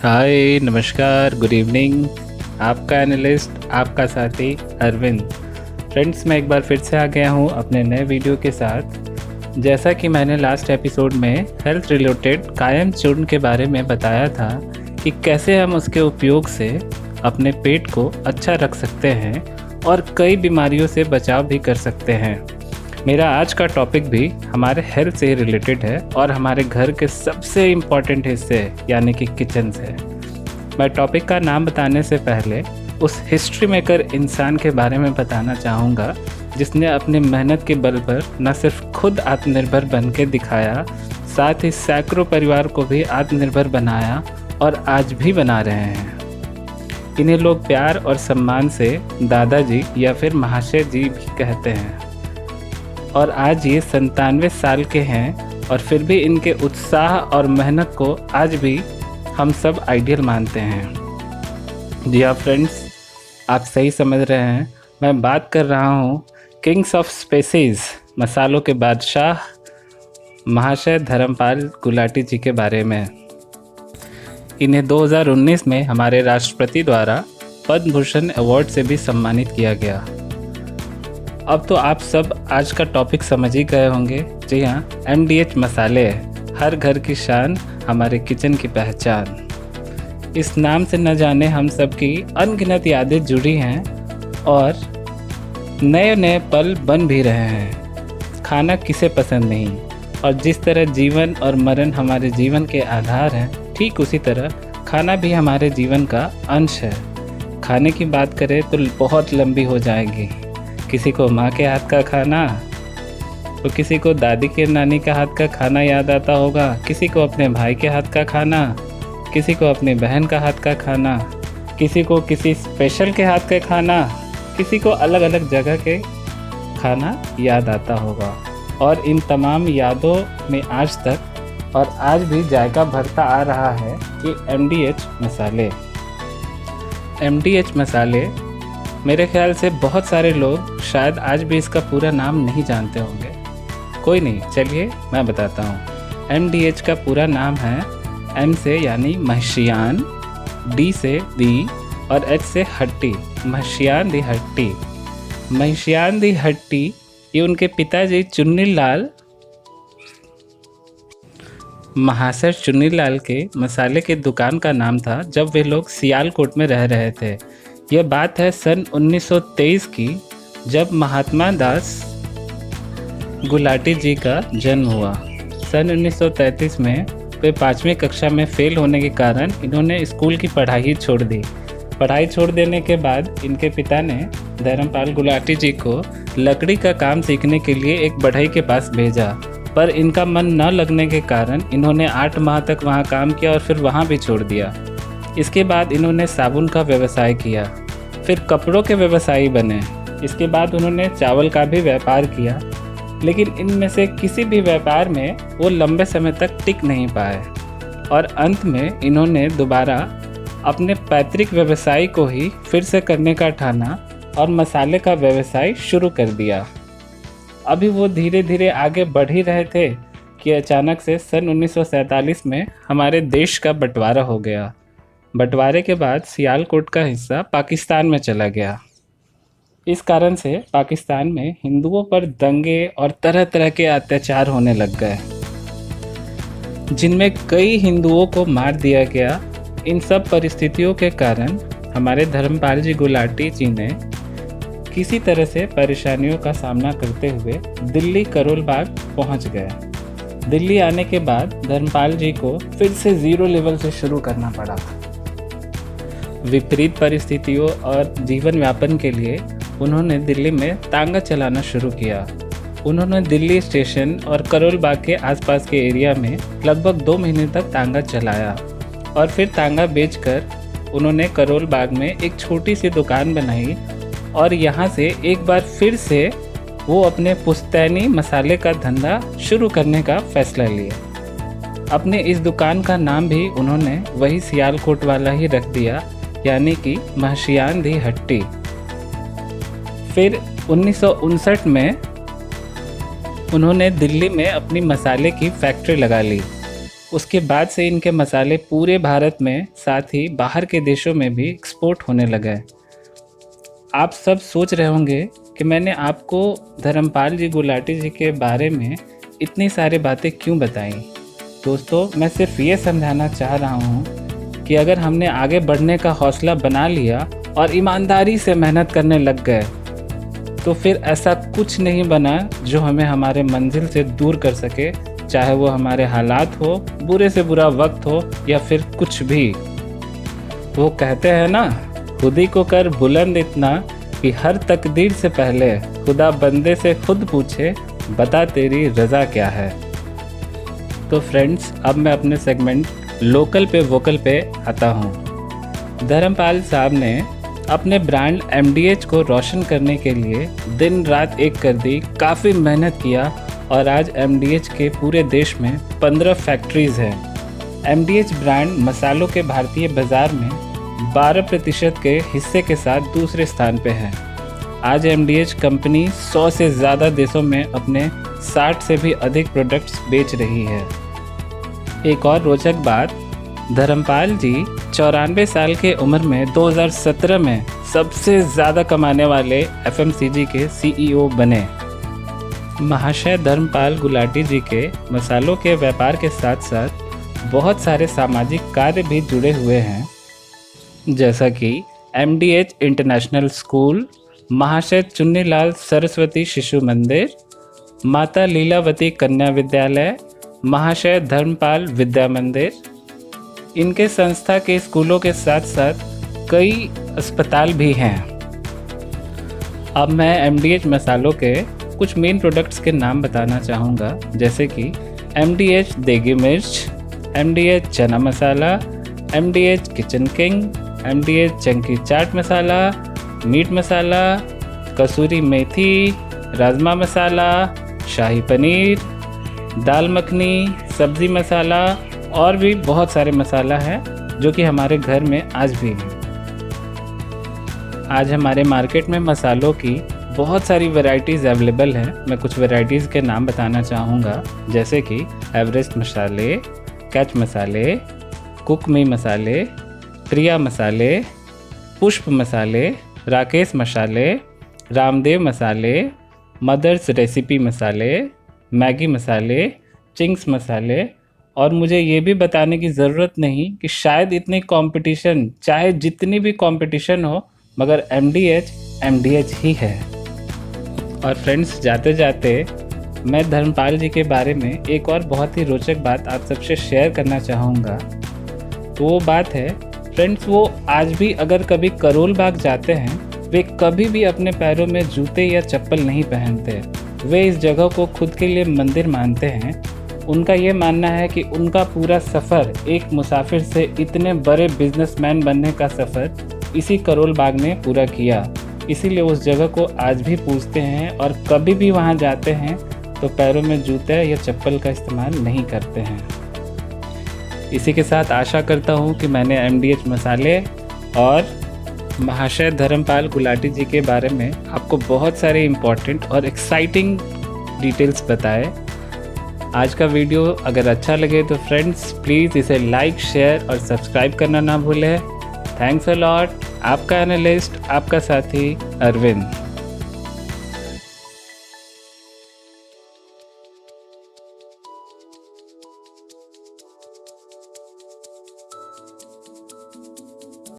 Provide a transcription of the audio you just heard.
हाय, नमस्कार, good evening. आपका analyst, आपका साथी अरविंद। फ्रेंड्स, मैं एक बार फिर से आ गया हूँ अपने नए वीडियो के साथ। जैसा कि मैंने लास्ट एपिसोड में हेल्थ रिलेटेड कायम चूर्ण के बारे में बताया था कि कैसे हम उसके उपयोग से अपने पेट को अच्छा रख सकते हैं और कई बीमारियों से बचाव भी कर सकते हैं। मेरा आज का टॉपिक भी हमारे हेल्थ से रिलेटेड है और हमारे घर के सबसे इम्पॉर्टेंट हिस्से यानी कि किचन से। मैं टॉपिक का नाम बताने से पहले उस हिस्ट्री मेकर इंसान के बारे में बताना चाहूँगा जिसने अपनी मेहनत के बल पर न सिर्फ खुद आत्मनिर्भर बन के दिखाया, साथ ही सैकड़ों परिवार को भी आत्मनिर्भर बनाया और आज भी बना रहे हैं। इन्हें लोग प्यार और सम्मान से दादाजी या फिर महाशय जी भी कहते हैं और आज ये 97 साल के हैं और फिर भी इनके उत्साह और मेहनत को आज भी हम सब आइडियल मानते हैं। जी हाँ फ्रेंड्स, आप सही समझ रहे हैं, मैं बात कर रहा हूँ किंग्स ऑफ स्पाइसेस, मसालों के बादशाह महाशय धर्मपाल गुलाटी जी के बारे में। इन्हें 2019 में हमारे राष्ट्रपति द्वारा पद्म भूषण अवार्ड से भी सम्मानित किया गया। अब तो आप सब आज का टॉपिक समझ ही गए होंगे। जी हाँ, MDH मसाले, हर घर की शान, हमारे किचन की पहचान। इस नाम से न जाने हम सब की अनगिनत यादें जुड़ी हैं और नए नए पल बन भी रहे हैं। खाना किसे पसंद नहीं, और जिस तरह जीवन और मरण हमारे जीवन के आधार हैं, ठीक उसी तरह खाना भी हमारे जीवन का अंश है। खाने की बात करें तो बहुत लंबी हो जाएगी। किसी को माँ के हाथ का खाना, तो किसी को दादी के नानी का हाथ का खाना याद आता होगा, किसी को अपने भाई के हाथ का खाना, किसी को अपनी बहन का हाथ का खाना, किसी को किसी स्पेशल के हाथ का खाना, किसी को अलग अलग जगह के खाना याद आता होगा। और इन तमाम यादों में आज तक और आज भी जायका भरता आ रहा है कि MDH मसाले। MDH मसाले मेरे ख्याल से बहुत सारे लोग शायद आज भी इसका पूरा नाम नहीं जानते होंगे। कोई नहीं, चलिए मैं बताता हूँ। MDH का पूरा नाम है, M से यानी महशियान, D से दी और H से हट्टी, महशियान दी हट्टी। महशियान दी हट्टी ये उनके पिताजी चुन्नीलाल महाशय चुन्नीलाल के मसाले की दुकान का नाम था जब वे लोग सियालकोट में रह रहे थे। यह बात है सन 1923 की, जब महात्मा दास गुलाटी जी का जन्म हुआ। सन 1933 में वे 5वीं कक्षा में फेल होने के कारण इन्होंने स्कूल की पढ़ाई ही छोड़ दी। पढ़ाई छोड़ देने के बाद इनके पिता ने धर्मपाल गुलाटी जी को लकड़ी का काम सीखने के लिए एक बढ़ई के पास भेजा, पर इनका मन न लगने के कारण इन्होंने 8 माह तक वहाँ काम किया और फिर वहाँ भी छोड़ दिया। इसके बाद इन्होंने साबुन का व्यवसाय किया, फिर कपड़ों के व्यवसायी बने। इसके बाद उन्होंने चावल का भी व्यापार किया, लेकिन इनमें से किसी भी व्यापार में वो लंबे समय तक टिक नहीं पाए और अंत में इन्होंने दोबारा अपने पैतृक व्यवसाय को ही फिर से करने का ठाना और मसाले का व्यवसाय शुरू कर दिया। अभी वो धीरे धीरे आगे बढ़ ही रहे थे कि अचानक से सन 1947 में हमारे देश का बंटवारा हो गया। बंटवारे के बाद सियालकोट का हिस्सा पाकिस्तान में चला गया। इस कारण से पाकिस्तान में हिंदुओं पर दंगे और तरह तरह के अत्याचार होने लग गए, जिनमें कई हिंदुओं को मार दिया गया। इन सब परिस्थितियों के कारण हमारे धर्मपाल जी गुलाटी जी ने किसी तरह से परेशानियों का सामना करते हुए दिल्ली करोल बाग पहुंच गए। दिल्ली आने के बाद धर्मपाल जी को फिर से ज़ीरो लेवल से शुरू करना पड़ा। विपरीत परिस्थितियों और जीवन यापन के लिए उन्होंने दिल्ली में तांगा चलाना शुरू किया। उन्होंने दिल्ली स्टेशन और करोल बाग के आसपास के एरिया में लगभग 2 महीने तक तांगा चलाया और फिर तांगा बेचकर उन्होंने करोल बाग में एक छोटी सी दुकान बनाई और यहाँ से एक बार फिर से वो अपने पुश्तैनी मसाले का धंधा शुरू करने का फैसला लिया। अपने इस दुकान का नाम भी उन्होंने वही सियालकोट वाला ही रख दिया, यानी कि महशियान दी हट्टी। फिर 1959 में उन्होंने दिल्ली में अपनी मसाले की फैक्ट्री लगा ली उसके बाद से इनके मसाले पूरे भारत में साथ ही बाहर के देशों में भी एक्सपोर्ट होने लगे। आप सब सोच रहे होंगे कि मैंने आपको धर्मपाल जी गुलाटी जी के बारे में इतनी सारी बातें क्यों बताई। दोस्तों, मैं सिर्फ ये समझाना चाह रहा हूँ कि अगर हमने आगे बढ़ने का हौसला बना लिया और ईमानदारी से मेहनत करने लग गए तो फिर ऐसा कुछ नहीं बना जो हमें हमारे मंजिल से दूर कर सके, चाहे वो हमारे हालात हो, बुरे से बुरा वक्त हो या फिर कुछ भी। वो कहते हैं ना, खुद ही को कर बुलंद इतना कि हर तकदीर से पहले खुदा बंदे से खुद पूछे, बता तेरी रज़ा क्या है। तो फ्रेंड्स, अब मैं अपने सेगमेंट लोकल पे वोकल पे आता हूँ। धर्मपाल साहब ने अपने ब्रांड MDH को रोशन करने के लिए दिन रात एक कर दी, काफ़ी मेहनत किया और आज MDH के पूरे देश में 15 फैक्ट्रीज़ हैं। MDH ब्रांड मसालों के भारतीय बाज़ार में 12% के हिस्से के साथ दूसरे स्थान पे है। आज MDH कंपनी 100 से ज़्यादा देशों में अपने 60 से भी अधिक प्रोडक्ट्स बेच रही है। एक और रोचक बात, धर्मपाल जी 94 साल के उम्र में 2017 में सबसे ज़्यादा कमाने वाले FMCG के CEO बने। महाशय धर्मपाल गुलाटी जी के मसालों के व्यापार के साथ साथ बहुत सारे सामाजिक कार्य भी जुड़े हुए हैं, जैसा कि MDH इंटरनेशनल स्कूल, महाशय चुन्नीलाल सरस्वती शिशु मंदिर, माता लीलावती कन्या विद्यालय, महाशय धर्मपाल विद्या मंदिर। इनके संस्था के स्कूलों के साथ साथ कई अस्पताल भी हैं। अब मैं MDH मसालों के कुछ मेन प्रोडक्ट्स के नाम बताना चाहूँगा, जैसे कि MDH देगी Mirch, MDH chana masala, MDH kitchen king, MDH chunky chaat masala, meat masala, kasuri methi, rajma masala, shahi paneer, dal makhani, sabzi masala और भी बहुत सारे मसाला हैं जो कि हमारे घर में आज भी हैं। आज हमारे मार्केट में मसालों की बहुत सारी वैरायटीज़ अवेलेबल हैं। मैं कुछ वैरायटीज़ के नाम बताना चाहूँगा, जैसे कि एवरेस्ट मसाले, कैच मसाले, कुकमी मसाले, प्रिया मसाले, पुष्प मसाले, राकेश मसाले, रामदेव मसाले, मदर्स रेसिपी मसाले, मैगी मसाले, चिंग्स मसाले। और मुझे ये भी बताने की ज़रूरत नहीं कि शायद इतनी कंपटीशन, चाहे जितनी भी कंपटीशन हो, मगर MDH ही है। और फ्रेंड्स, जाते जाते मैं धर्मपाल जी के बारे में एक और बहुत ही रोचक बात आप सबसे शेयर करना चाहूँगा। तो वो बात है फ्रेंड्स, वो आज भी अगर कभी करोल बाग जाते हैं, वे कभी भी अपने पैरों में जूते या चप्पल नहीं पहनते। वे इस जगह को खुद के लिए मंदिर मानते हैं। उनका ये मानना है कि उनका पूरा सफ़र, एक मुसाफिर से इतने बड़े बिजनेसमैन बनने का सफ़र इसी करोल बाग ने पूरा किया। इसीलिए उस जगह को आज भी पूजते हैं और कभी भी वहाँ जाते हैं तो पैरों में जूते या चप्पल का इस्तेमाल नहीं करते हैं। इसी के साथ आशा करता हूँ कि मैंने MDH मसाले और महाशय धर्मपाल गुलाटी जी के बारे में आपको बहुत सारे इम्पॉर्टेंट और एक्साइटिंग डिटेल्स बताए। आज का वीडियो अगर अच्छा लगे तो फ्रेंड्स प्लीज़ इसे लाइक, शेयर और सब्सक्राइब करना ना भूलें। Thanks a lot. आपका एनालिस्ट, आपका साथी अरविंद।